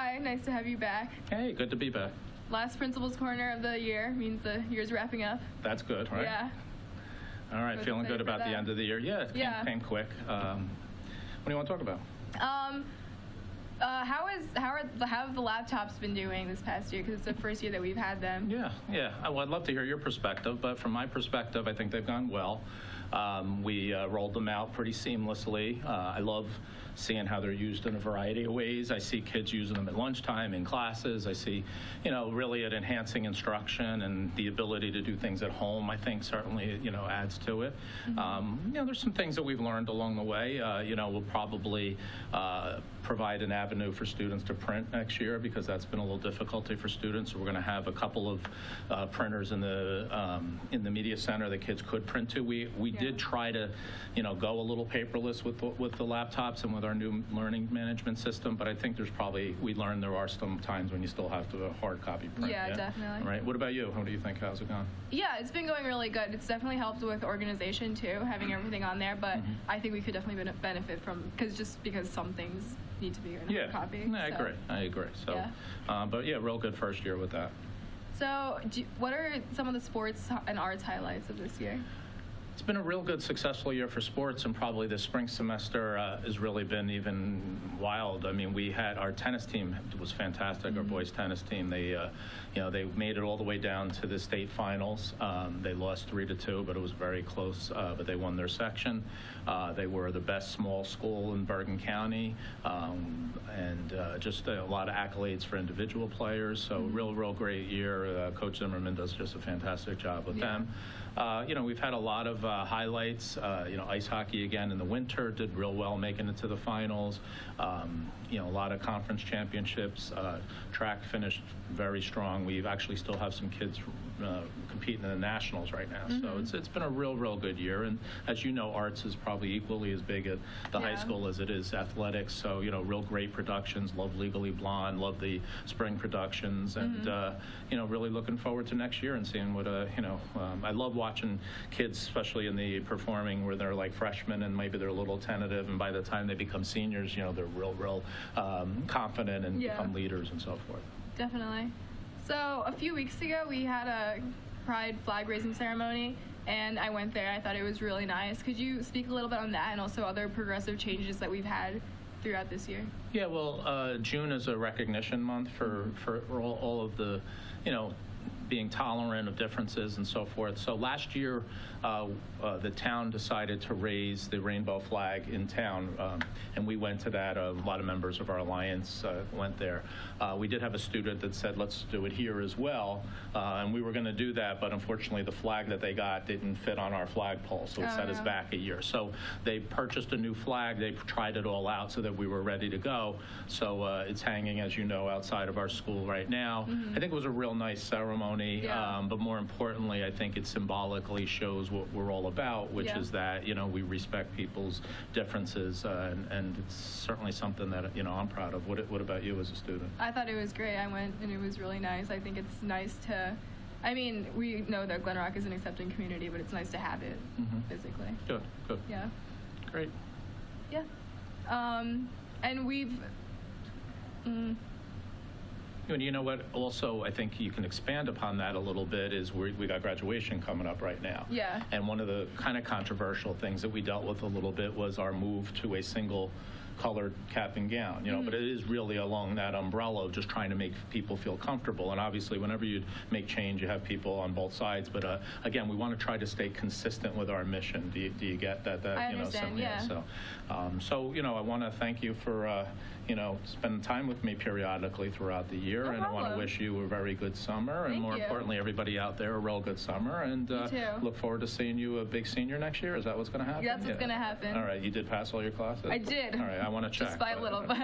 Hi, nice to have you back. Hey, good to be back. Last Principal's Corner of the year means the year's wrapping up. That's good, right? Yeah. All right, feeling good about the end of the year. Yeah, it came quick. What do you want to talk about? How have the laptops been doing this past year? Because it's the first year that we've had them. Yeah. Well, I'd love to hear your perspective, but from my perspective, I think they've gone well. We rolled them out pretty seamlessly. I love seeing how they're used in a variety of ways. I see kids using them at lunchtime, in classes. I see, really it enhancing instruction and the ability to do things at home, I think certainly, adds to it. There's some things that we've learned along the way. We'll probably provide an avenue for students to print next year because that's been a little difficulty for students. So we're going to have a couple of printers in the media center that kids could print to. We did try to, go a little paperless with the laptops and with our new learning management system, but I think we learned there are some times when you still have to hard copy print. Yeah, definitely. Right. What about you? How do you think? How's it gone? Yeah, it's been going really good. It's definitely helped with organization too, having everything on there, but I think we could definitely benefit from, because some things need to be in hard copy. Yeah, I agree. So, but yeah, real good first year with that. So what are some of the sports and arts highlights of this year? It's been a real good, successful year for sports, and probably the spring semester has really been even wild. I mean, we had our tennis team was fantastic. Our boys tennis team, they made it all the way down to the state finals. They lost 3-2, but it was very close. But they won their section. They were the best small school in Bergen County, and just a lot of accolades for individual players. So real great year. Coach Zimmerman does just a fantastic job with them. We've had a lot of highlights. Ice hockey again in the winter did real well, making it to the finals. A lot of conference championships. Track finished very strong. We actually still have some kids competing in the nationals right now. So it's been a real good year. And as you know, arts is probably equally as big at the high school as it is athletics. So real great productions. Love Legally Blonde. Love the spring productions, and really looking forward to next year and seeing what I love watching kids, especially in the performing, where they're like freshmen and maybe they're a little tentative, and by the time they become seniors, they're real confident and become leaders and so forth. Definitely. So a few weeks ago, we had a Pride flag raising ceremony, and I went there. I thought it was really nice. Could you speak a little bit on that and also other progressive changes that we've had throughout this year? Yeah, well, June is a recognition month for all of the, being tolerant of differences and so forth. So last year, the town decided to raise the rainbow flag in town, and we went to that. A lot of members of our alliance went there. We did have a student that said, let's do it here as well, and we were going to do that, but unfortunately the flag that they got didn't fit on our flagpole, so it set us back a year. So they purchased a new flag. They tried it all out so that we were ready to go. So it's hanging, as you know, outside of our school right now. I think it was a real nice ceremony. But more importantly, I think it symbolically shows what we're all about, which is that, we respect people's differences, and it's certainly something that, I'm proud of. What about you as a student? I thought it was great. I went, and it was really nice. I think it's nice to, we know that Glen Rock is an accepting community, but it's nice to have it physically. Good. Yeah. Great. Yeah. And we've... And you know what, also, I think you can expand upon that a little bit is we got graduation coming up right now. Yeah. And one of the kind of controversial things that we dealt with a little bit was our move to a single colored cap and gown, but it is really along that umbrella of just trying to make people feel comfortable. And obviously, whenever you make change, you have people on both sides. But again, we want to try to stay consistent with our mission. Do you get that? I understand, So, I want to thank you for, spending time with me periodically throughout the year. No and problem. I want to wish you a very good summer. And more importantly, everybody out there a real good summer. And look forward to seeing you a big senior next year. Is that what's going to happen? That's what's going to happen. All right. You did pass all your classes? I did. All right. I want to check. Just by a little, but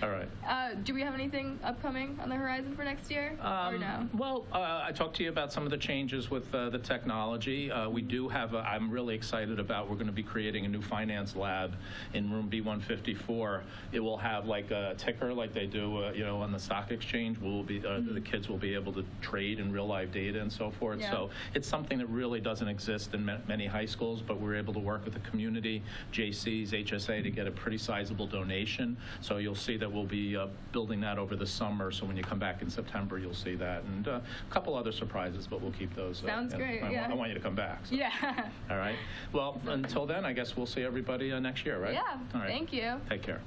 all right. Do we have anything upcoming on the horizon for next year, or no? Well, I talked to you about some of the changes with the technology. We do have, I'm really excited about, we're going to be creating a new finance lab in room B154. It will have like a ticker like they do, on the stock exchange. We'll be, the kids will be able to trade in real live data and so forth. Yeah. So it's something that really doesn't exist in many high schools, but we're able to work with the community, JCs, HSA to get a pretty pretty sizable donation. So you'll see that we'll be building that over the summer. So when you come back in September, you'll see that. And a couple other surprises, but we'll keep those. Sounds great, yeah. I want you to come back. So. Yeah. All right. Well, until then, I guess we'll see everybody next year, right? Yeah. All right. Thank you. Take care.